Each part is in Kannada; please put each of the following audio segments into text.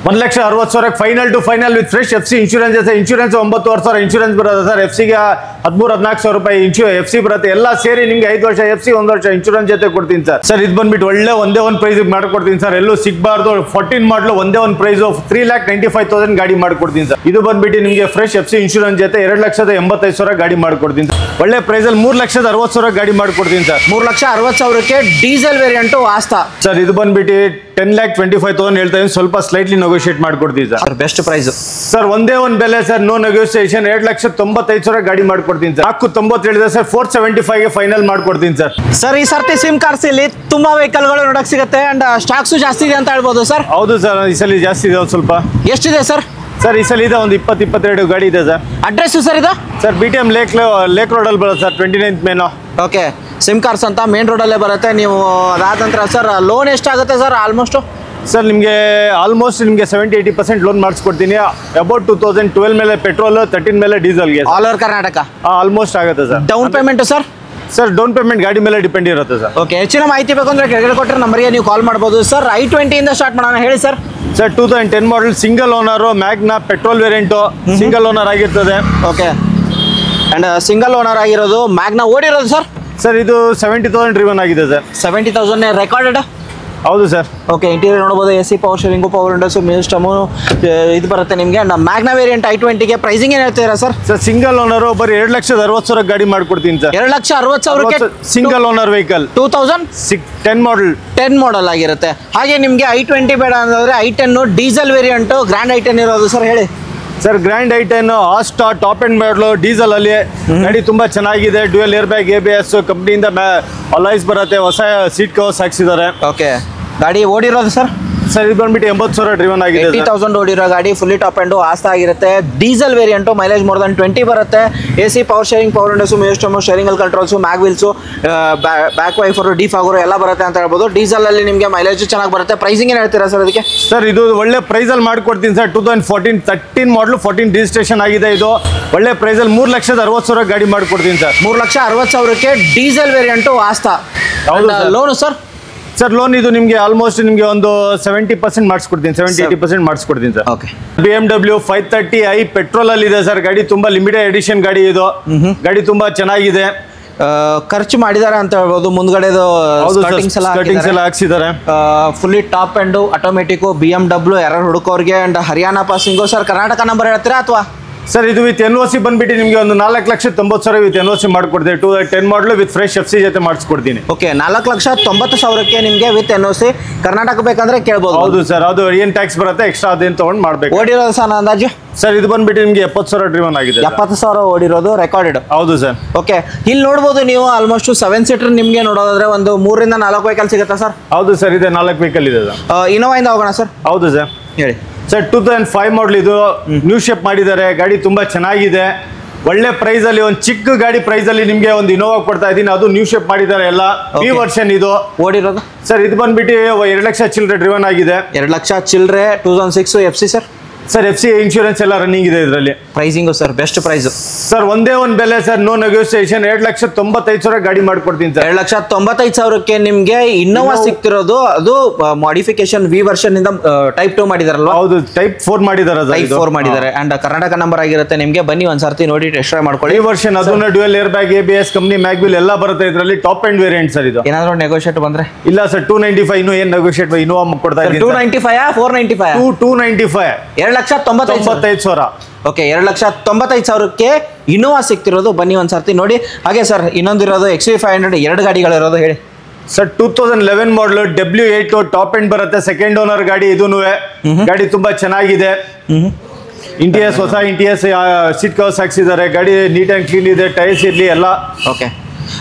1,60,000 final to final with fresh FC insurance ಇದೆ. ಇನ್ಶೂರೆನ್ಸ್ 9,000 ಇನ್ಶೂರೆನ್ಸ್ ಬರುತ್ತೆ ಸರ್. FC ಗೆ 13,000-14,000 ರೂಪಾಯಿ FC ಬರುತ್ತೆ. ಎಲ್ಲ ಸೇರಿ ನಿಮ್ಗೆ 5 ವರ್ಷ FC 1 ವರ್ಷ ಇನ್ಶೂರೆನ್ಸ್ ಜೊತೆ ಕೊಡ್ತೀನಿ ಸರ್. ಸರ್ ಇದು ಬಂದ್ಬಿಟ್ಟು ಒಂದೇ ಒಂದು ಪ್ರೈಸ್ ಮಾಡ್ಕೊಡ್ತೀನಿ ಸರ್. ಎಲ್ಲೂ ಸಿಗಬಾರ್ದು. 14 ಮಾಡಲು ಒಂದೇ ಒಂದು ಪ್ರೈಸ್ 3,95,000 ಗಾಡಿ ಮಾಡ್ಕೊಡ್ತೀನಿ ಸರ್. ಇದು ಬಂದ್ಬಿಟ್ಟು ನಿಮಗೆ ಫ್ರೆಶ್ FC ಇನ್ಶೂರೆನ್ಸ್ ಜೊತೆ 2,85,000 ಗಾಡಿ ಮಾಡ್ಕೊಡ್ತೀನಿ ಸರ್. ಒಳ್ಳೆ ಪ್ರೈಸ್ ಅಲ್ಲಿ 3,60,000 ಗಾಡಿ ಮಾಡ್ಕೊಡ್ತೀನಿ ಸರ್. 3,60,000ಕ್ಕೆ ಡೀಸೆಲ್ ವೇರಿಯಂಟ್ ಆಸ್ತಾ ಸರ್. ಇದು ಬಂದ್ಬಿಟ್ಟು 10,25,000 ಹೇಳ್ತಾ ಇದ್ದೀನಿ. ಸ್ವಲ್ಪ ಸ್ಲೈಟ್ಲಿ ನೆಗೋಷಿಯೇಟ್ ಮಾಡ್ಕೊಡ್ತೀವಿ ಸರ್. Best price sir. ಒಂದೇ ಒಂದು ಬೆಲೆ ಸರ್, ನೋ ನೆಗೋಸಿಯೇಷನ್. 2,95,000 ಗಾಡಿ ಮಾಡ್ಕೊಡ್ತೀನಿ ಸರ್. 490 ಹೇಳಿದೆ ಸರ್. 475 ಫೈನಲ್ ಮಾಡ್ಕೊಡ್ತೀನಿ ಸರ್. ಸರ್ ಈ ಸರ್ತಿ ಸಿಮ್ ಕಾರ್ಸ್ ಇಲ್ಲಿ ತುಂಬಾ ವೆಹಿಕಲ್ ಗಳು ನೋಡಕ್ ಸಿಗುತ್ತೆ ಅಂಡ್ ಸ್ಟಾಕ್ಸ್ ಜಾಸ್ತಿ ಇದೆ ಅಂತ ಹೇಳ್ಬೋದು ಸರ್. ಹೌದು ಸರ್, ಈ ಸಲ ಜಾಸ್ತಿ ಇದೆ. ಸ್ವಲ್ಪ ಎಷ್ಟಿದೆ ಸರ್? ಸರ್ ಈ ಸಲ ಇದೆ ಒಂದು 20-22 ಗಾಡಿ ಇದೆ ಸರ್. ಅಡ್ರೆಸ್ ಸರ್ ಇದು ಸರ್ BTM ಲೇಕ್ ರೋಡ್ ಅಲ್ಲಿ ಬರುತ್ತೆ sir. 29th main. Okay, sim cars ಅಂತ ಮೇನ್ ರೋಡ್ ಅಲ್ಲೇ ಬರುತ್ತೆ. ನೀವು ಅದಾದ ನಂತರ ಸರ್ ಲೋನ್ ಎಷ್ಟಾಗುತ್ತೆ ಸರ್? ಆಲ್ಮೋಸ್ಟ್ ಸರ್ ನಿಮಗೆ ಆಲ್ಮೋಸ್ಟ್ ನಿಮಗೆ 70-80% ಲೋನ್ ಮಾಡಿಸ್ಕೊಡ್ತೀನಿ. ಅಬೌಟ್ 2012 ಮೇಲೆ ಪೆಟ್ರೋಲ್, 13 ಮೇಲೆ ಡೀಸೆಲ್ಗೆ ಆಲ್ ಓವರ್ ಕರ್ನಾಟಕ ಆಲ್ಮೋಸ್ಟ್ ಆಗುತ್ತೆ sir. Down payment sir? Sir down payment ಗಾಡಿ ಮೇಲೆ ಡಿಪೆಂಡ್ ಇರುತ್ತೆ ಸರ್. ಓಕೆ, ಹೆಚ್ಚಿನ ಮಾಹಿತಿ ಬೇಕು ಅಂದ್ರೆ ಕೆಳಗಡೆ ಕೊಟ್ಟರೆ ನಂಬರ್ಗೆ ನೀವು ಕಾಲ್ ಮಾಡ್ಬೋದು ಸರ್. i20 ಇಂದ ಸ್ಟಾರ್ಟ್ ಮಾಡೋಣ, ಹೇಳಿ sir. Sir 2010 model single owner, Magna petrol variant, single owner ಆಗಿರ್ತದೆ. ಓಕೆ, ಅಂಡ್ ಸಿಂಗಲ್ ಓನರ್ ಆಗಿರೋದು ಮ್ಯಾಗ್ನಾ. ಓಡಿರೋದು ಸರ್? ಸರ್ ಇದು 70,000 ಡ್ರಿವನ್ ಆಗಿದೆ ಸರ್. 70,000 ರೆಕಾರ್ಡೆಡ್? ಹೌದು ಸರ್. ಓಕೆ, ಇಂಟೀರಿಯರ್ ನೋಡ್ಬೋದು. AC power steering, power windows, music system ಇದು ಬರುತ್ತೆ ನಿಮಗೆ. ಮ್ಯಾಗ್ನಾ ವೇರಿಯಂಟ್ i20ಗೆ ಪ್ರೈಸಿಂಗ್ ಏನು ಹೇಳ್ತೀರಾ ಸರ್? ಸರ್ ಸಿಂಗಲ್ ಓನರು ಬರೀ 2,60,000 ಗಾಡಿ ಮಾಡ್ಕೊಡ್ತೀನಿ ಸರ್. 2,60,000ಕ್ಕೆ single owner vehicle. 2010 model 10 model ಆಗಿರುತ್ತೆ. ಹಾಗೆ ನಿಮಗೆ i20 ಬೇಡ ಅಂದರೆ i10 diesel variant, grand i10 ಇರೋದು ಸರ್, ಹೇಳಿ. Sir grand i10 Asta top end model diesel ಅಲ್ಲಿ ಗಾಡಿ ತುಂಬಾ ಚೆನ್ನಾಗಿದೆ. ಡ್ಯುಯಲ್ ಏರ್ ಬ್ಯಾಗ್, ABS ಕಂಪ್ನಿಯಿಂದ ಅಲಾಯ್ಸ್ ಬರುತ್ತೆ. ಹೊಸ ಸೀಟ್ ಕವರ್ಸ್ ಹಾಕ್ಸಿದ್ದಾರೆ. ಓಕೆ, ಗಾಡಿ ಓಡಿರೋದು ಸರ್? ಸರ್ ಇದು ಬಂದ್ಬಿಟ್ಟು 80,000 ಡ್ರಿವನ್ ಆಗಿದೆ. 80,000 ಓಡಿರೋ ಗಾಡಿ, ಫುಲ್ಲಿ ಟಾಪ್ ಎಂಡು ಆಸ್ತಾ ಆಗಿರುತ್ತೆ. Diesel variant, mileage more than 20 ಬರುತ್ತೆ. AC power steering, power windows, music system, ಶೇರಿಂಗಲ್ controls, mag wheels, back wiper, defogger ಎಲ್ಲ ಬರುತ್ತೆ ಅಂತ ಹೇಳ್ಬೋದು. ಡೀಸೆಲ್ ಅಲ್ಲಿ ನಿಮಗೆ ಮೈಲೇಜ್ ಚೆನ್ನಾಗಿ ಬರುತ್ತೆ. ಪ್ರೈಸಿಂಗ್ ಏನು ಹೇಳ್ತೀರಾ ಸರ್ ಅದಕ್ಕೆ? ಸರ್ ಇದು ಒಳ್ಳೆ ಪ್ರೈಸ್ ಅಲ್ಲಿ ಮಾಡ್ಕೊಡ್ತೀನಿ ಸರ್. 2014 13 ಮಾಡಲು 14 ರಿಜಿಸ್ಟ್ರೇಷನ್ ಆಗಿದೆ. ಇದು ಒಳ್ಳೆ ಪ್ರೈಸ್ ಅಲ್ಲಿ 3,60,000 ಗಾಡಿ ಮಾಡ್ಕೊಡ್ತೀನಿ ಸರ್. 3,60,000ಕ್ಕೆ diesel variant Asta. Loan sir? Sir loan ಇದು ನಿಮಗೆ ಆಲ್ಮೋಸ್ಟ್ ನಿಮಗೆ ಒಂದು 70% ಮಾಡಿಸ್ಕೊಡ್ತೀನಿ. 70-80% ಮಾಡಿಸ್ಕೊಡ್ತೀನಿ sir. Okay, BMW 530i petrol ಅಲ್ಲಿ ಇದೆ ಸರ್. ಗಾಡಿ ತುಂಬಾ ಲಿಮಿಟೆಡ್ ಎಡಿಷನ್ ಗಾಡಿ ಇದು. ಗಾಡಿ ತುಂಬಾ ಚೆನ್ನಾಗಿದೆ. ಖರ್ಚು ಮಾಡಿದ್ದಾರೆ ಅಂತ ಹೇಳ್ಬೋದು. ಮುಂದ್ಗಡೆದು ಸ್ಕರ್ಟಿಂಗ್ಸ್ ಎಲ್ಲ ಹಾಕ್ಸಿದ್ದಾರೆ. Fully top end automatic BMW ಯಾರು ಹುಡುಕೋರಿಗೆ. And Haryana passing sir. Karnataka number ಹೇಳ್ತೀರಾ ಅಥವಾ? ಸರ್ ಇದು ವಿತ್ NOC ಬಂದ್ಬಿಟ್ಟು ನಿಮಗೆ ಒಂದು 4,90,000 ವಿತ್ NOC ಮಾಡ್ಕೊಡ್ತೀನಿ. 2010 ಮಾಡಲು ವಿತ್ ಫ್ರೆಶ್ FC ಜೊತೆ ಮಾಡಿಸ್ಕೊಡ್ತೀನಿ. ಓಕೆ, 4,90,000ಕ್ಕೆ ನಿಮಗೆ ವಿತ್ NOC. ಕರ್ನಾಟಕ ಬೇಕಂದ್ರೆ ಕೇಳ್ಬೋದು. ಹೌದು ಸರ್, ಅದು ಏನು ಟ್ಯಾಕ್ಸ್ ಬರುತ್ತೆ ಎಕ್ಸ್ಟ್ರಾ ಅದೇನು ತೊಗೊಂಡು ಮಾಡಬೇಕು. ಓಡಿರೋದು ಸರ್ ಅಂದಾಜು? ಸರ್ ಇದು ಬಂದ್ಬಿಟ್ಟು ನಿಮಗೆ 70,000 ಡ್ರಿವನ್ ಆಗಿದೆ. 70,000 ಓಡಿರೋದು ರೆಕಾರ್ಡೆಡ್. ಹೌದು ಸರ್. ಓಕೆ, ಇಲ್ಲಿ ನೋಡ್ಬೋದು ನೀವು ಆಲ್ಮೋಸ್ಟ್ 7 ಸೀಟರ್ ನಿಮಗೆ ನೋಡೋದಾದ್ರೆ ಒಂದು 3 ರಿಂದ 4 ವೆಹಿಕಲ್ ಸಿಗುತ್ತಾ ಸರ್? ಹೌದು ಸರ್, ಇದೆ 4 ವೆಹಿಕಲ್ ಇದೆ ಸರ್. ಇನೋವಾಯಿಂದ ಹೋಗೋಣ ಸರ್. ಹೌದು ಸರ್, ಹೇಳಿ. ಸರ್ 2005 ಮಾಡಲ್ ಇದು. ನ್ಯೂ ಶೇಪ್ ಮಾಡಿದ್ದಾರೆ. ಗಾಡಿ ತುಂಬಾ ಚೆನ್ನಾಗಿದೆ. ಒಳ್ಳೆ ಪ್ರೈಸ್ ಅಲ್ಲಿ ಒಂದು ಚಿಕ್ಕ ಗಾಡಿ ಪ್ರೈಸ್ ಅಲ್ಲಿ ನಿಮಗೆ ಒಂದು ಇನೋವಾ ಕೊಡ್ತಾ ಇದ್ದೀನಿ. ಅದು ನ್ಯೂ ಶೇಪ್ ಮಾಡಿದ್ದಾರೆ. ಎಲ್ಲ ಈ ವರ್ಷನ್ ಇದು. ಓಡಿರೋದು ಸರ್ ಇದು ಬಂದ್ಬಿಟ್ಟು 2,00,000 ಚಿಲ್ಲರೆ ಡ್ರಿವನ್ ಆಗಿದೆ. 2,00,000 ಚಿಲ್ಲರೆ. 2006 FC sir. Sir FC insurance ಎಲ್ಲ ರನ್ನಿಂಗ್ ಇದೆ ಇದರಲ್ಲಿ. Pricing sir best price sir. ಒಂದೇ ಒಂದು ಬೆಲೆ ಸರ್, ನೋ ನೆಗೋಸಿಯೇಷನ್. 2,95,000 ಗಾಡಿ ಮಾಡ್ಕೊಡ್ತೀನಿ ಸರ್. 2,95,000ಕ್ಕೆ ನಿಮಗೆ ಇನ್ನೋವಾ ಸಿಕ್ತಿರೋದು. ಅದು ಮಾಡಿಫಿಕೇಶನ್ V ವರ್ಷನ್ ಇಂದ ಟೈಪ್ 2 ಮಾಡಿದಾರಲ್ವಾ? ಹೌದು, ಟೈಪ್ 4 ಮಾಡಿದ್ದಾರೆ. ಟೈಪ್ 4 ಮಾಡಿದ್ದಾರೆ. ಅಂಡ್ ಕರ್ನಾಟಕ ನಂಬರ್ ಆಗಿರುತ್ತೆ ನಿಮಗೆ. ಬನ್ನಿ ಒಂದ್ಸರ್ತಿ ನೋಡಿ ಟೆಸ್ಟ್ ಡ್ರೈವ್ ಮಾಡ್ಕೊಳ್ಳಿ. ಈ ವರ್ಷನ್ ಅದನ್ನ dual air bag, ABS company mag wheel ಎಲ್ಲ ಬರುತ್ತೆ ಇದರಲ್ಲಿ. ಟಾಪ್ ಎಂಡ್ ವೇರಿಯಂಟ್ ಸರ್ ಇದು. ಏನಾದ್ರು ನೆಗೋಷಿಯೇಟ್ ಬಂದ್ರೆ? ಇಲ್ಲ ಸರ್, 295. ಇನ್ನೂ ಏನು ನೆಗೋಷಿಯೇಟ್ ಇನೋವಾ ಕೊಡ್ತಾ ಇದ್ದೀನಿ. 295 495 295 2,95,000. ಓಕೆ, 2,95,000ಕ್ಕೆ ಇನೋವಾ ಸಿಗ್ತಿರೋದು. ಬನ್ನಿ ಒಂದ್ಸರ್ತಿ ನೋಡಿ. ಹಾಗೆ ಸರ್ ಇನ್ನೊಂದಿರೋದು XV500 2 ಗಾಡಿಗಳಿರೋದು, ಹೇಳಿ. ಸರ್ 2011 ಮಾಡಲು W8 ಟಾಪ್ ಎಂಡ್ ಬರುತ್ತೆ. ಸೆಕೆಂಡ್ ಓನರ್ ಗಾಡಿ ಇದೂನು. ಗಾಡಿ ತುಂಬಾ ಚೆನ್ನಾಗಿದೆ. ಇಂಟೀರಿಯರ್ಸ್ ಹೊಸ ಇಂಟೀರಿಯರ್ಸ್, ಸೀಟ್ ಕವರ್ಸ್ ಹಾಕ್ಸಿದ್ದಾರೆ. ಗಾಡಿ ನೀಟ್ ಅಂಡ್ ಕ್ಲೀನ್ ಇದೆ. ಟೈರ್ಸ್ ಇರಲಿ ಎಲ್ಲ. ಓಕೆ,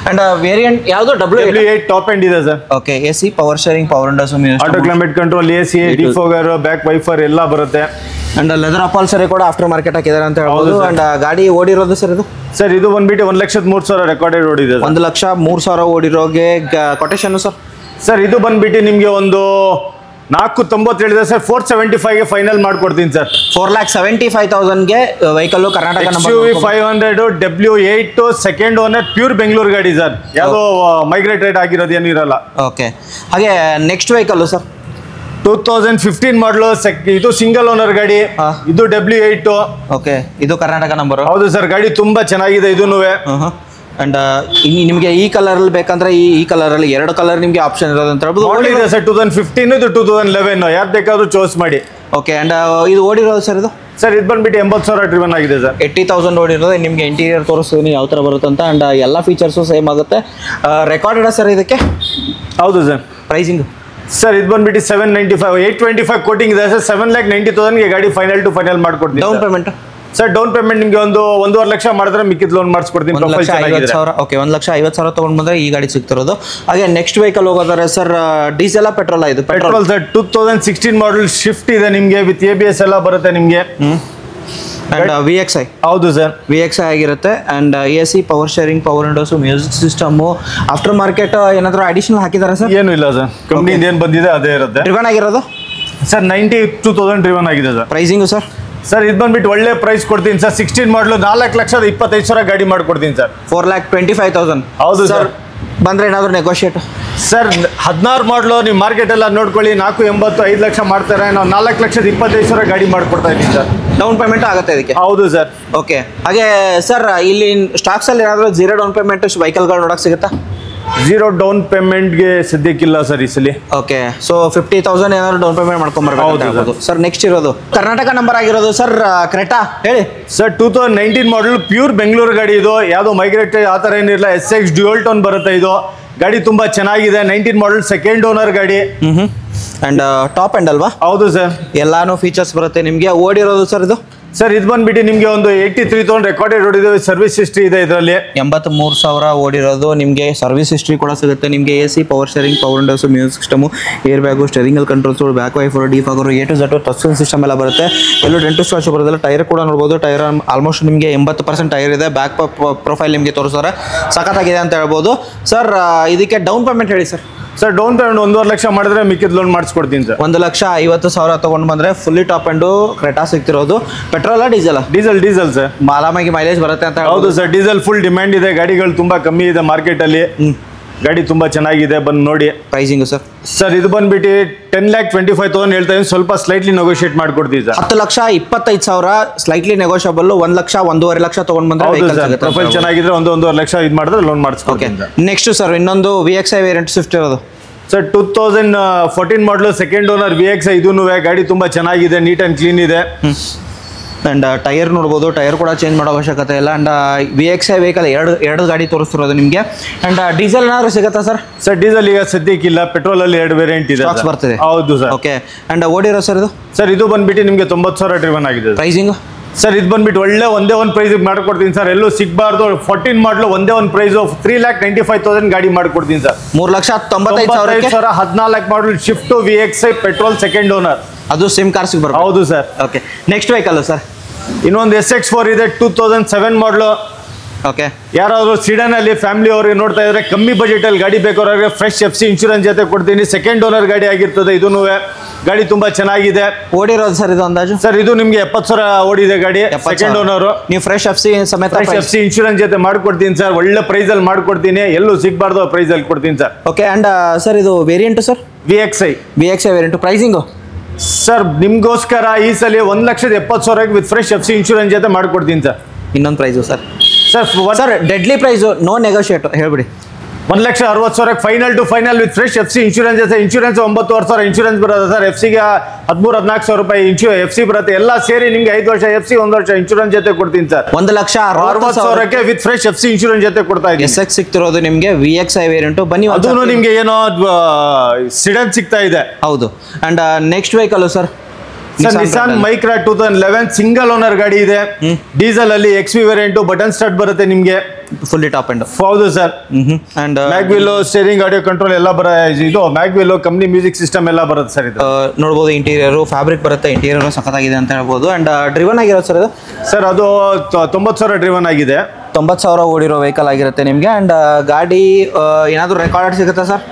ಅಂಡ್ ವೇರಿಯಂಟ್ ಯಾವುದು? W8 ಟಾಪ್ ಎಂಡ್ ಇದೆ sir. Okay, AC power steering, power windows, auto climate control, AC defogger, back wiper ಎಲ್ಲ ಬರುತ್ತೆ. ಅಂಡ್ ಲೆದರ್ ಅಪಾಲ್ಸರಿ ಕೂಡ ಆಫ್ಟರ್ ಮಾರ್ಕೆಟ್ ಹಾಕಿದ್ದಾರೆ ಅಂತ ಹೇಳ್ಬೋದು. ಅಂಡ್ ಗಾಡಿ ಓಡಿರೋದು ಸರ್ ಇದು? ಸರ್ ಇದು ಬಂದ್ಬಿಟ್ಟು 1,03,000 ರೆಕಾರ್ಡೆಡ್ ಓಡಿದೆ. 1,03,000 ಓಡಿರೋಗೆ ಕೊಟೇಶನ್ ಸರ್? ಸರ್ ಇದು ಬಂದ್ಬಿಟ್ಟು ನಿಮಗೆ ಒಂದು 490 ಹೇಳಿದೆ ಸರ್. 475 ಫೈನಲ್ ಮಾಡ್ಕೊಡ್ತೀನಿ ಸರ್. 4,75,000ಗೆ vehicle Karnataka number. XUV500 W8 second owner, pure Bengaluru ಗಾಡಿ ಸರ್. ಯಾವುದೋ ಮೈಗ್ರೇಟೆಡ್ ಆಗಿರೋದು ಏನು ಇರಲ್ಲ. ಓಕೆ, ಹಾಗೆ ನೆಕ್ಸ್ಟ್ ವೆಹಿಕಲ್ ಸರ್? 2015 ಮಾಡಲು ಇದು ಸಿಂಗಲ್ ಓನರ್ ಗಾಡಿ. ಇದು W8. ಓಕೆ, ಇದು ಕರ್ನಾಟಕ ನಂಬರ್. ಹೌದು ಸರ್, ಗಾಡಿ ತುಂಬಾ ಚೆನ್ನಾಗಿದೆ ಇದೂನು. ಅಂಡ್ ನಿಮಗೆ ಈ ಕಲರ್ ಅಲ್ಲಿ ಬೇಕಂದ್ರೆ ಈ ಕಲರ್ ಅಲ್ಲಿ 2 ಕಲರ್ ನಿಮಗೆ ಆಪ್ಷನ್ ಇರೋದು ಅಂತ ಹೇಳ್ಬೋದು ಸರ್. 2015 ಇದು 2011 ಯಾವ್ದು ಬೇಕಾದ್ರೂ ಚೂಸ್ ಮಾಡಿ. ಓಕೆ, ಅಂಡ್ ಇದು ಓಡಿರೋದು ಸರ್? ಇದು ಸರ್ ಇದು ಬಂದ್ಬಿಟ್ಟು 80,000 ಡ್ರಿವನ್ ಆಗಿದೆ ಸರ್. 80,000 ಓಡಿರೋದು. ನಿಮಗೆ ಇಂಟೀರಿಯರ್ ತೋರಿಸ್ತೀನಿ ಯಾವ ಥರ ಬರುತ್ತೆ ಅಂತ. ಅಂಡ್ ಎಲ್ಲ ಫೀಚರ್ಸು ಸೇಮ್ ಆಗುತ್ತೆ. ರೆಕಾರ್ಡೆಡ್ ಸರ್ ಇದಕ್ಕೆ? ಹೌದು ಸರ್. ಪ್ರೈಸಿಂಗ್ ಸರ್ ಇದು ಬಂದ್ಬಿಟ್ಟು 795 825 ಕೋಟಿಂಗ್ ಇದೆ ಸರ್. 7,90,000 ಗಾಡಿ ಫೈನಲ್ ಟು ಫೈನಲ್ ಮಾಡ್ಕೊಡ್ತೀನಿ. Down payment sir? Down payment ನಿಮಗೆ 1.5 ಲಕ್ಷ ಮಾಡಿದ್ರೆ ಮಿಕ್ಕಿದ ಲೋನ್ ಮಾಡಿಸ್ಕೊಡ್ತೀನಿ. 1,50,000. ಓಕೆ, 1,50,000 ತೊಗೊಂಡು ಬಂದರೆ ಈ ಗಾಡಿ ಸಿಗ್ತಿರೋದು. ಹಾಗೆ ನೆಕ್ಸ್ಟ್ ವೆಹಿಕಲ್ ಹೋಗೋದಾರೆ ಸರ್, ಡೀಸೆಲ್ ಪೆಟ್ರೋಲ್? ಇದು ಪೆಟ್ರೋಲ್ ಸರ್. 2016 ಮಾಡಲ್ ಶಿಫ್ಟ್ ಇದೆ ನಿಮಗೆ, ವಿತ್ ABS ಎಲ್ಲ ಬರುತ್ತೆ ನಿಮಗೆ. And VXI? ಹೌದು ಸರ್, VXI ಆಗಿರುತ್ತೆ. And AC, power steering, power windows, music system. After market ಏನಾದರೂ ಅಡಿಷನಲ್ ಹಾಕಿದ್ದಾರೆ ಸರ್? ಏನು ಇಲ್ಲ ಸರ್, ಕಂಪ್ನಿಯಿಂದ ಏನು ಬಂದಿದೆ ಅದೇ ಇರುತ್ತೆ. ಡ್ರಿವನ್ ಆಗಿರೋದು ಸರ್ 92,000 ಡ್ರಿವನ್ ಆಗಿದೆ ಸರ್. Pricing sir? ಸರ್ ಇದು ಬಂದ್ಬಿಟ್ಟು ಒಳ್ಳೆ ಪ್ರೈಸ್ ಕೊಡ್ತೀನಿ ಸರ್. 16 ಮಾಡಲು 4,25,000 ಗಾಡಿ ಮಾಡ್ಕೊಡ್ತೀನಿ ಸರ್. 4,25,000. ಹೌದು ಸರ್. ಬಂದ್ರೆ ಏನಾದರೂ ನೆಗೋಷಿಯೇಟ್? ಸರ್ 16 ಮಾಡಲು ನೀವು ಮಾರ್ಕೆಟ್ ಎಲ್ಲ ನೋಡ್ಕೊಳ್ಳಿ, 4,80 5 ಲಕ್ಷ ಮಾಡ್ತಾರೆ. ನಾವು 4,25,000 ಗಾಡಿ ಮಾಡ್ಕೊಡ್ತಾ ಇದ್ದೀವಿ ಸರ್. ಡೌನ್ ಪೇಮೆಂಟ್ ಆಗುತ್ತೆ ಇದಕ್ಕೆ? ಹೌದು ಸರ್. ಓಕೆ, ಹಾಗೆ ಸರ್ ಇಲ್ಲಿ ಸ್ಟಾಕ್ಸ್ ಅಲ್ಲಿ ಏನಾದರೂ 0 ಡೌನ್ ಪೇಮೆಂಟ್ ವೆಹಿಕಲ್ಗಳು ನೋಡಕ್ಕೆ ಸಿಗುತ್ತಾ? 0 ಡೌನ್ ಪೇಮೆಂಟ್ಗೆ ಸದ್ಯಕ್ಕಿಲ್ಲ ಸರ್ ಈ ಸಲ. ಓಕೆ, ಸೊ 50,000 ಏನಾದ್ರು ಡೌನ್ ಪೇಮೆಂಟ್ ಮಾಡ್ಕೊಂಬರ್ಬೋದು ಸರ್. ನೆಕ್ಸ್ಟ್ ಇರೋದು ಕರ್ನಾಟಕ ನಂಬರ್ ಆಗಿರೋದು ಸರ್, ಕ್ರೆಟಾ ಹೇಳಿ ಸರ್. 2019 ಮಾಡಲ್ ಪ್ಯೂರ್ ಬೆಂಗಳೂರು ಗಾಡಿ ಇದು. ಯಾವುದು ಮೈಗ್ರೇಟ್ ಆ ಥರ ಏನಿಲ್ಲ. SX ಡ್ಯೂಯಲ್ ಟೋನ್ ಬರುತ್ತೆ ಇದು. ಗಾಡಿ ತುಂಬಾ ಚೆನ್ನಾಗಿದೆ. 19 ಮಾಡಲ್ ಸೆಕೆಂಡ್ ಓನರ್ ಗಾಡಿ. ಅಂಡ್ ಟಾಪ್ ಎಂಡ್ ಅಲ್ವಾ? ಹೌದು ಸರ್. ಎಲ್ಲಾನು ಫೀಚರ್ಸ್ ಬರುತ್ತೆ ನಿಮಗೆ. ಓಡಿರೋದು ಸರ್ ಇದು? ಸರ್ ಇದು ಬಂದ್ಬಿಟ್ಟು ನಿಮಗೆ ಒಂದು 83,000 ರೆಕಾರ್ಡೆಡ್ ಓಡಿದೆ. ಸರ್ವಿಸ್ ಹಿಸ್ಟ್ರಿ ಇದೆ ಇದರಲ್ಲಿ. 83,000 ಓಡಿರೋದು. ನಿಮಗೆ ಸರ್ವಿಸ್ ಹಿಸ್ಟ್ರಿ ಕೂಡ ಸಿಗುತ್ತೆ. ನಿಮಗೆ AC, power steering, power windows, music system, air bag, ಸ್ಟೇರಿಂಗಲ್ controls, back wiper, defogger, A to Z touch screen system ಎಲ್ಲ ಬರುತ್ತೆ. ಎಲ್ಲೂ ಡೆಂಟು ಸ್ಕ್ರಾಚ್ ಬರೋದಿಲ್ಲ. ಟೈರ್ ಕೂಡ ನೋಡ್ಬೋದು. ಟೈರ್ ಆಲ್ಮೋಸ್ಟ್ ನಿಮಗೆ 80% ಟೈರ್ ಇದೆ. ಬ್ಯಾಕ್ ಪ್ರೊಫೈಲ್ ನಿಮಗೆ ತೋರಿಸ್ತಾರೆ, ಸಖತ್ತಾಗಿದೆ ಅಂತ ಹೇಳ್ಬೋದು ಸರ್. ಇದಕ್ಕೆ ಡೌನ್ ಪೇಮೆಂಟ್ ಹೇಳಿ sir? Sir down payment 1.5 lakh ಮಾಡಿದ್ರೆ ಮಿಕ್ಕಿದ ಲೋನ್ ಮಾಡಿಸ್ಕೊಡ್ತೀನಿ ಸರ್. 1,50,000 ತೊಗೊಂಡು ಬಂದರೆ ಫುಲ್ಲಿ ಟಾಪ್ ಆ್ಯಂಡು ಕ್ರೆಟಾ ಸಿಗ್ತಿರೋದು. ಪೆಟ್ರೋಲಾ ಡೀಸೆಲಾ? Diesel sir. ಆರಾಮಾಗಿ ಮೈಲೇಜ್ ಬರುತ್ತೆ ಅಂತ. ಹೌದು ಸರ್, ಡೀಸೆಲ್ ಫುಲ್ ಡಿಮ್ಯಾಂಡ್ ಇದೆ. ಗಾಡಿಗಳು ತುಂಬಾ ಕಮ್ಮಿ ಇದೆ ಮಾರ್ಕೆಟಲ್ಲಿ. ಗಾಡಿ ತುಂಬಾ ಚೆನ್ನಾಗಿದೆ, ಬಂದು ನೋಡಿ. Pricing sir? ಸರ್ ಇದು ಬಂದ್ಬಿಟ್ಟು 10,25,000 ಹೇಳ್ತಾ ಇದ್ದೀನಿ. ಸ್ವಲ್ಪ ಸ್ಲೈಟ್ಲಿ ನೆಗೋಷಿಯೇಟ್ ಮಾಡ್ಕೊಡ್ತೀವಿ sir. 10,25,000 slightly negotiable. 1 lakh 1.5 lakh ತೊಗೊಂಡು ಬಂದರೆ ಪ್ರೊಫೈಲ್ ಚೆನ್ನಾಗಿದ್ರೆ 1.5 ಲಕ್ಷ ಇದು ಮಾಡಿದ್ರೆ ಲೋನ್ ಮಾಡಿಸ್ಕೊಡ್ತೀನಿ. ನೆಕ್ಸ್ಟ್ ಸರ್ ಇನ್ನೊಂದು VXI ವೇರಿಯಂಟ್ ಸ್ವಿಫ್ಟ್ ಇರೋದು ಸರ್. 2014 ಮಾಡಲು ಸೆಕೆಂಡ್ ಓನರ್ VXI ಇದೂ. ಗಾಡಿ ತುಂಬಾ ಚೆನ್ನಾಗಿದೆ, ನೀಟ್ ಅಂಡ್ ಕ್ಲೀನ್ ಇದೆ. ಅಂಡ್ ಟೈರ್ ನೋಡ್ಬೋದು. ಟೈರ್ ಕೂಡ ಚೇಂಜ್ ಮಾಡೋ ಅವಶ್ಯಕತೆ ಇಲ್ಲ. ಅಂಡ್ VXI ವೆಹಿಕಲ್ ಎರಡು ಗಾಡಿ ತೋರಿಸ್ತಿರೋದು ನಿಮಗೆ. ಅಂಡ್ ಡೀಸೆಲ್ ಏನಾದ್ರು ಸಿಗುತ್ತಾ ಸರ್? ಸರ್ ಡೀಸೆಲ್ ಈಗ ಸದ್ಯಕ್ಕಿಲ್ಲ. ಪೆಟ್ರೋಲ್ ಅಲ್ಲಿ 2 ವೇರಿಯಂಟ್ ಇದೆ, ಬರ್ತಿದೆ. ಹೌದು ಸರ್. ಓಕೆ, ಅಂಡ್ ಓಡಿರೋ ಸರ್ ಇದು? ಸರ್ ಇದು ಬಂದ್ಬಿಟ್ಟು ನಿಮಗೆ 90,000 ಡ್ರಿವನ್ ಆಗಿದೆ. ಪ್ರೈಸಿಂಗ್ ಸರ್ ಇದು ಬಂದ್ಬಿಟ್ಟು ಒಂದೇ ಒಂದು ಪ್ರೈಸ್ ಮಾಡ್ಕೊಡ್ತೀನಿ ಸರ್. ಎಲ್ಲೂ ಸಿಗಬಾರ್ದು. 14 ಮಾಡಲು ಒಂದೇ ಒಂದು ಪ್ರೈಸ್ 3,95,000 ಗಾಡಿ ಮಾಡ್ಕೊಡ್ತೀನಿ sir. 3,95,000. 14 model Swift VXI petrol second owner. ಅದು ಸೇಮ್ ಕಾರ್ ಸಿಗ್ಬಾರ್ದು? ಹೌದು sir. Okay, next vehicle sir? ಇನ್ನೊಂದು SX4 ಇದೆ 2007 ಮಾಡಲು. ಓಕೆ, ಯಾರಾದರೂ ಸಿಡನ್ ಅಲ್ಲಿ ಫ್ಯಾಮಿಲಿ ಅವ್ರಿಗೆ ನೋಡ್ತಾ ಇದ್ರೆ ಕಮ್ಮಿ ಬಜೆಟ್ ಅಲ್ಲಿ ಗಾಡಿ ಬೇಕಾದ್ರೆ ಫ್ರೆಶ್ FC ಇನ್ಶೂರೆನ್ಸ್ ಜೊತೆ ಕೊಡ್ತೀನಿ. ಸೆಕೆಂಡ್ ಓನರ್ ಗಾಡಿ ಆಗಿರ್ತದೆ ಇದೂ. ಗಾಡಿ ತುಂಬಾ ಚೆನ್ನಾಗಿದೆ. ಓಡಿರೋದು ಸರ್ ಇದು ಅಂದಾಜು? ಸರ್ ಇದು ನಿಮಗೆ 70,000 ಓಡಿದೆ ಗಾಡಿ. Second owner. ನೀವು ಫ್ರೆಶ್ FC ಸಮೇತ FC ಇನ್ಶೂರೆನ್ಸ್ ಜೊತೆ ಮಾಡ್ಕೊಡ್ತೀನಿ ಸರ್. ಒಳ್ಳೆ ಪ್ರೈಸ್ ಅಲ್ಲಿ ಮಾಡ್ಕೊಡ್ತೀನಿ. ಎಲ್ಲೂ ಸಿಗಬಾರ್ದು ಪ್ರೈಸ್ ಅಲ್ಲಿ ಕೊಡ್ತೀನಿ ಸರ್. ಓಕೆ, ಅಂಡ್ ಸರ್ ಇದು variant sir? VXI variant. Pricing sir ನಿಮ್ಗೋಸ್ಕರ ಈ ಸಲ 1,70,000 ವಿತ್ ಫ್ರೆಶ್ FC ಇನ್ಶೂರೆನ್ಸ್ ಜೊತೆ ಮಾಡ್ಕೊಡ್ತೀನಿ ಸರ್. ಇನ್ನೊಂದು price sir? Sir deadly price, no negotiate ಹೇಳ್ಬಿಡಿ. 1,60,000 final to final with fresh FC insurance ಜೊತೆ. ಇನ್ಶೂರೆನ್ಸ್ 9,500 ಇನ್ಶೂರೆನ್ಸ್ ಬರುತ್ತೆ ಸರ್. FCಗೆ 13,000-14,000 ರೂಪಾಯಿ FC ಬರುತ್ತೆ. ಎಲ್ಲ ಸೇರಿ ನಿಮ್ಗೆ 5 ವರ್ಷ FC 1 ವರ್ಷ ಇನ್ಶೂರೆನ್ಸ್ ಜೊತೆ ಕೊಡ್ತೀನಿ sir. 1,60,000 with fresh FC insurance ಜೊತೆ ಕೊಡ್ತಾ ಇದ್ದೀನಿ. SX ಸಿಗ್ತಿರೋದು ನಿಮಗೆ VXI ವೇರಿಯಂಟ್. ಬನ್ನಿ, ಅದೂ ನಿಮ್ಗೆ ಏನೋ ಸಿಡನ್ ಸಿಗ್ತಾ ಇದೆ. ಹೌದು. And next vehicle sir? Sir Nissan Micra 2011 single owner ಗಾಡಿ ಇದೆ. ಡೀಸೆಲ್ ಅಲ್ಲಿ XV ವೇರಿಯಂಟ್. ಬಟನ್ ಸ್ಟಾರ್ಟ್ ಬರುತ್ತೆ ನಿಮ್ಗೆ. Fully top end. ಹೌದು sir. And mag wheel, steering, audio control ಎಲ್ಲ ಇದು ಮ್ಯಾಗ್ವಿಲ್ ಕಂಪ್ನಿ ಮ್ಯೂಸಿಕ್ ಸಿಸ್ಟಮ್ ಎಲ್ಲ ಬರುತ್ತೆ ಸರ್. ಇದು ನೋಡ್ಬೋದು. ಇಂಟೀರಿಯರ್ ಫ್ಯಾಬ್ರಿಕ್ ಬರುತ್ತೆ. ಇಂಟೀರಿಯರ್ ಸಖತ್ತಾಗಿದೆ ಅಂತ ಹೇಳ್ಬೋದು. ಅಂಡ್ ಡ್ರಿವನ್ ಆಗಿರೋದು ಸರ್ ಇದು? ಸರ್ ಅದು 90,000 ಡ್ರಿವನ್ ಆಗಿದೆ. 90,000 ಓಡಿರೋ ವೆಹಿಕಲ್ ಆಗಿರುತ್ತೆ ನಿಮಗೆ. ಅಂಡ್ ಗಾಡಿ ಏನಾದರೂ ರೆಕಾರ್ಡ್ ಸಿಗುತ್ತಾ ಸರ್?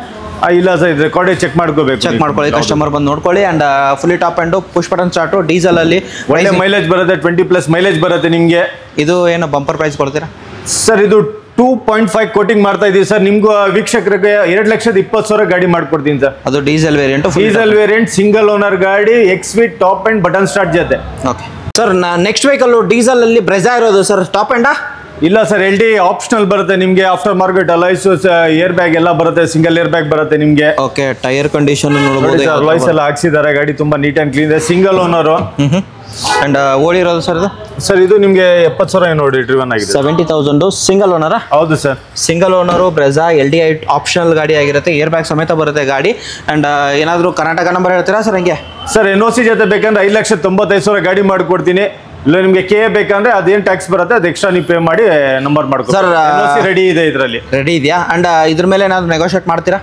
ಇಲ್ಲ ಸರ್, ಇದು ರೆಕಾರ್ಡ್ ಚೆಕ್ ಮಾಡ್ಕೋಬೇಕು. ಚೆಕ್ ಮಾಡ್ಕೊಳ್ಳಿ, ಕಸ್ಟಮರ್ ಬಂದು ನೋಡ್ಕೊಳ್ಳಿ. And fully top and push button start. Diesel ಅಲ್ಲಿ ಒಳ್ಳೆ ಮೈಲೇಜ್ ಬರುತ್ತೆ. 20+ ಮೈಲೇಜ್ ಬರುತ್ತೆ ನಿಮಗೆ. ಇದು ಏನು ಬಂಪರ್ ಪ್ರೈಸ್ ಕೊಡ್ತೀರಾ ಸರ್? ಇದು 2.5 ಕೋಟಿಂಗ್ ಮಾಡ್ತಾ ಇದೀವಿ ಸರ್. ನಿಮ್ಗೂ ವೀಕ್ಷಕರಿಗೆ 2,20,000 ಗಾಡಿ ಮಾಡ್ಕೊಡ್ತೀನಿ ಸರ್. ಅದು diesel variant, diesel variant single owner ಗಾಡಿ, X with top end button start ಜೊತೆ. Okay sir, next vehicle diesel ಅಲ್ಲಿ ಬ್ರೆಜಾ ಇರೋದು ಸರ್, ಟಾಪ್ ಅಂಡಾ? ಇಲ್ಲ ಸರ್, LD ಆಪ್ಷನಲ್ ಬರುತ್ತೆ ನಿಮ್ಗೆ. After market alloys air bag ಎಲ್ಲ ಬರುತ್ತೆ, ಸಿಂಗಲ್ ಏರ್ ಬ್ಯಾಗ್ ಬರುತ್ತೆ ನಿಮ್ಗೆ. ಓಕೆ, ಟೈರ್ ಕಂಡೀಷನ್ ನೋಡಬಹುದು, ಅಲೈಸ್ ಎಲ್ಲ ಹಾಕ್ಸಿದ್ದಾರೆ. ಗಾಡಿ ತುಂಬಾ ನೀಟ್ ಅಂಡ್ ಕ್ಲೀನ್ ಇದೆ, ಸಿಂಗಲ್ ಓನರ್. ಅಂಡ್ ಓಡಿರೋದು ಸರ್ ಇದು? ಸರ್ ಇದು ನಿಮ್ಗೆ 70,000 ನೋಡಿ ಡ್ರಿವನ್ ಆಗಿದೆ. 70,000 ಸಿಂಗಲ್ ಓನರಾ? ಹೌದು sir, single owner, Brezza, LD optional ಗಾಡಿ ಆಗಿರುತ್ತೆ, ಏರ್ ಬ್ಯಾಗ್ ಸಮೇತ ಬರುತ್ತೆ ಗಾಡಿ. ಅಂಡ್ ಏನಾದರೂ ಕರ್ನಾಟಕ ನಂಬರ್ ಹೇಳ್ತೀರಾ ಸರ್? ಹಂಗೆ ಸರ್ NOC ಜೊತೆ ಬೇಕಂದ್ರೆ 5,95,000 ಗಾಡಿ ಮಾಡ್ಕೊಡ್ತೀನಿ. ಇಲ್ಲ ನಿಮ್ಗೆ KA ಬೇಕಂದ್ರೆ ಅದೇನ್ ಟ್ಯಾಕ್ಸ್ ಬರುತ್ತೆ ಅದು ಎಕ್ಸ್ಟ್ರಾ ನೀವು ಪೇ ಮಾಡಿ ನಂಬರ್ ಮಾಡ್ಕೊ ಸರ್. NOC ರೆಡಿ ಇದೆ, ಇದರಲ್ಲಿ ರೆಡಿ ಇದೆಯಾ? ಅಂಡ್ ಇದ್ರ ಮೇಲೆ ಏನಾದ್ರು ನೆಗೋಷಿಯೇಟ್ ಮಾಡ್ತೀರಾ?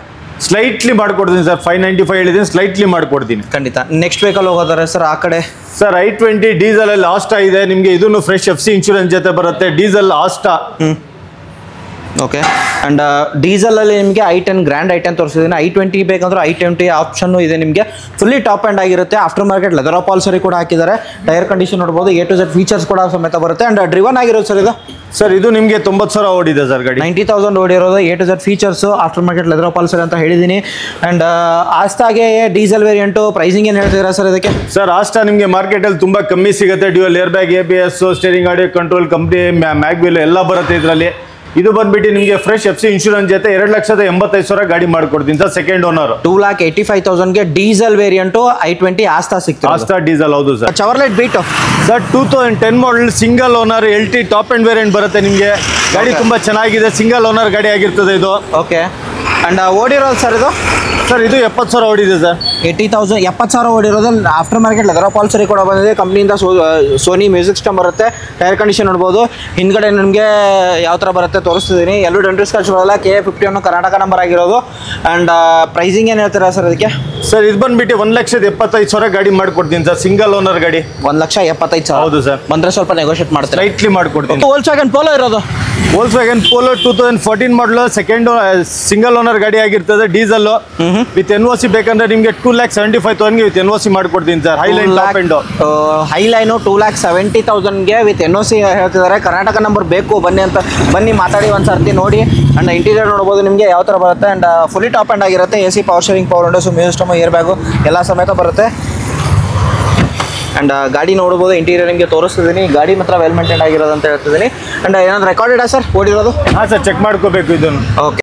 ಸ್ಲೈಟ್ಲಿ ಮಾಡ್ಕೊಡ್ತೀನಿ ಸರ್. 595 ಹೇಳಿದ್ದೀನಿ, ಸ್ಲೈಟ್ಲಿ ಮಾಡ್ಕೊಡ್ತೀನಿ. ಖಂಡಿತ. ನೆಕ್ಸ್ಟ್ ವೆಹಿಕಲ್ ಹೋಗೋದಾರೆ ಸರ್ ಆ ಕಡೆ? ಸರ್ I20 ಡೀಸೆಲ್ ಅಲ್ಲಿ ಆಸ್ಟಾ ಇದೆ ನಿಮ್ಗೆ. ಇದನ್ನು ಫ್ರೆಶ್ FC ಇನ್ಶೂರೆನ್ಸ್ ಜೊತೆ ಬರುತ್ತೆ. Diesel Asta. Okay. And diesel ಅಲ್ಲಿ ನಿಮಗೆ I10 ಗ್ರ್ಯಾಂಡ್ I10 ತೋರಿಸಿದ್ದೀನಿ. I20 ಬೇಕಂದ್ರೆ I20 ಆಪ್ಷನ್ ಇದೆ ನಿಮಗೆ. ಫುಲ್ಲಿ ಟಾಪ್ ಅಂಡ್ ಆಗಿರುತ್ತೆ. ಆಫ್ಟರ್ ಮಾರ್ಕೆಟ್ ಲೆದರ್ ಅಪಾಲ್ಸರಿ ಕೂಡ ಹಾಕಿದ್ದಾರೆ. ಟೈರ್ ಕಂಡೀಷನ್ ನೋಡಬಹುದು, A to Z ಫೀಚರ್ಸ್ ಕೂಡ ಸಮೇತ ಬರುತ್ತೆ. ಅಂಡ್ ಡ್ರಿವನ್ ಆಗಿರೋದು ಸರ್ ಇದು? ಸರ್ ಇದು ನಿಮಗೆ 90,000 ಓಡಿದೆ ಸರ್ ಗಾಡಿ. 90,000 ಓಡಿರೋದು, A to Z features, after market leather upholstery ಅಂತ ಹೇಳಿದ್ದೀನಿ. ಅಂಡ್ ಆಸ್ತಾಗೆ ಡೀಸೆಲ್ ವೇರಿಯಂಟು ಪ್ರೈಸಿಂಗ್ ಏನು ಹೇಳ್ತೀರಾ ಸರ್ ಇದಕ್ಕೆ? ಸರ್ ಆಸ್ಟಾ ನಿಮಗೆ ಮಾರ್ಕೆಟ್ ಅಲ್ಲಿ ತುಂಬಾ ಕಮ್ಮಿ ಸಿಗುತ್ತೆ. Dual air bag, ABS, steering audio control, company mag wheel ಎಲ್ಲ ಬರುತ್ತೆ ಇದರಲ್ಲಿ. ಇದು ಬಂದ್ಬಿಟ್ಟು ನಿಮಗೆ ಫ್ರೆಶ್ FC ಇನ್ಶೂರೆನ್ಸ್ ಜೊತೆ 2,85,000 ಗಾಡಿ ಮಾಡ್ಕೊಡ್ತೀನಿ ಸರ್. Second owner. 2,85,000ಗೆ ಡೀಸೆಲ್ ವೇರಿಯಂಟು I20 ಆಸ್ತಾ ಸಿಗ್ತದೆ. ಆಸ್ಟಾ ಡೀಸೆಲ್, ಹೌದು sir. Chevrolet Beat sir 2010 model, single owner, LT top end variant ಬರುತ್ತೆ ನಿಮಗೆ. ಗಾಡಿ ತುಂಬಾ ಚೆನ್ನಾಗಿದೆ, ಸಿಂಗಲ್ ಓನರ್ ಗಾಡಿ ಆಗಿರ್ತದೆ ಇದು. ಓಕೆ. ಅಂಡ್ ಓಡಿರೋದು ಸರ್ ಇದು? ಸರ್ ಇದು 70,000 ಓಡಿದೆ sir. 80,000, 70,000 ಓಡಿರೋದು. After market leather upholstery ಕೂಡ ಬಂದಿದೆ. ಕಂಪ್ನಿಯಿಂದ ಸೋನಿ ಮ್ಯೂಸಿಕ್ ಸಿಸ್ಟಮ್ ಬರುತ್ತೆ. ಟೈರ್ ಕಂಡೀಷನ್ ನೋಡ್ಬೋದು. ಹಿಂದ್ಗಡೆ ನಿಮಗೆ ಯಾವ ಥರ ಬರುತ್ತೆ ತೋರಿಸ್ತಿದ್ದೀನಿ. ಎಲ್ಲೂ ಡೆಂಟ್ರಿ ಸ್ಕ್ರಾಚ್ ಬರೋಲ್ಲ. KA 51 ಕರ್ನಾಟಕ ನಂಬರ್ ಆಗಿರೋದು. ಅಂಡ್ ಪ್ರೈಸಿಂಗ್ ಏನು ಹೇಳ್ತೀರಾ ಸರ್ ಅದಕ್ಕೆ? ಸರ್ ಇದು ಬಂದ್ಬಿಟ್ಟು 1,75,000 ಗಾಡಿ ಮಾಡ್ಕೊಡ್ತೀನಿ ಸರ್. ಸಿಂಗಲ್ ಓನರ್ ಗಾಡಿ. 1,75,000. ಹೌದು ಸರ್. ಬಂದರೆ ಸ್ವಲ್ಪ ನೆಗೋಷಿಯೇಟ್ ಮಾಡ್ತಾರೆ. ಸ್ಲೈಟ್ಲಿ ಮಾಡ್ಕೊಡ್ತೀನಿ. ವೋಲ್ಕ್ಸ್ವ್ಯಾಗನ್ ಪೋಲೋ ಇರೋದು? Volkswagen Polo 2014 model, second single owner ಗಾಡಿ ಆಗಿರ್ತದೆ. ಡೀಸೆಲ್ ವಿತ್ NOC ಬೇಕಂದ್ರೆ ನಿಮಗೆ 2,75,000 ವಿತ್ NOC ಮಾಡ್ಕೊಡ್ತೀನಿ sir. Highline top end Highline 2,70,000ಗೆ ವಿತ್ NOC ಹೇಳ್ತಿದ್ದಾರೆ. ಕರ್ನಾಟಕ ನಂಬರ್ ಬೇಕು ಬನ್ನಿ ಮಾತಾಡಿ ಒಂದು ಸರ್ತಿ ನೋಡಿ. ಅಂಡ್ ಇಂಟೀರಿಯರ್ ನೋಡ್ಬೋದು ನಿಮಗೆ ಯಾವ ಥರ ಬರುತ್ತೆ. ಅಂಡ್ ಫುಲ್ಲಿ ಟಾಪ್ ಅಂಡ್ ಆಗಿರುತ್ತೆ. AC, power steering, power windows, music system, air bag ಎಲ್ಲ ಸಮೇತ ಬರುತ್ತೆ. ಅಂಡ್ ಗಾಡಿ ನೋಡ್ಬೋದು, ಇಂಟೀರಿಯರ್ ನಿಮಗೆ ತೋರಿಸ್ತಿದ್ದೀನಿ. ಗಾಡಿ ಮಾತ್ರ ವೆಲ್ ಮೇಂಟೈನ್ ಆಗಿರೋದು ಅಂತ ಹೇಳ್ತಿದ್ದೀನಿ. ಅಂಡ್ ಏನಾದ್ರು ರೆಕಾರ್ಡೆಡಾ ಸರ್ ಓಡಿರೋದು? ಹಾಂ ಸರ್, ಚೆಕ್ ಮಾಡ್ಕೋಬೇಕು ಇದನ್ನು. ಓಕೆ.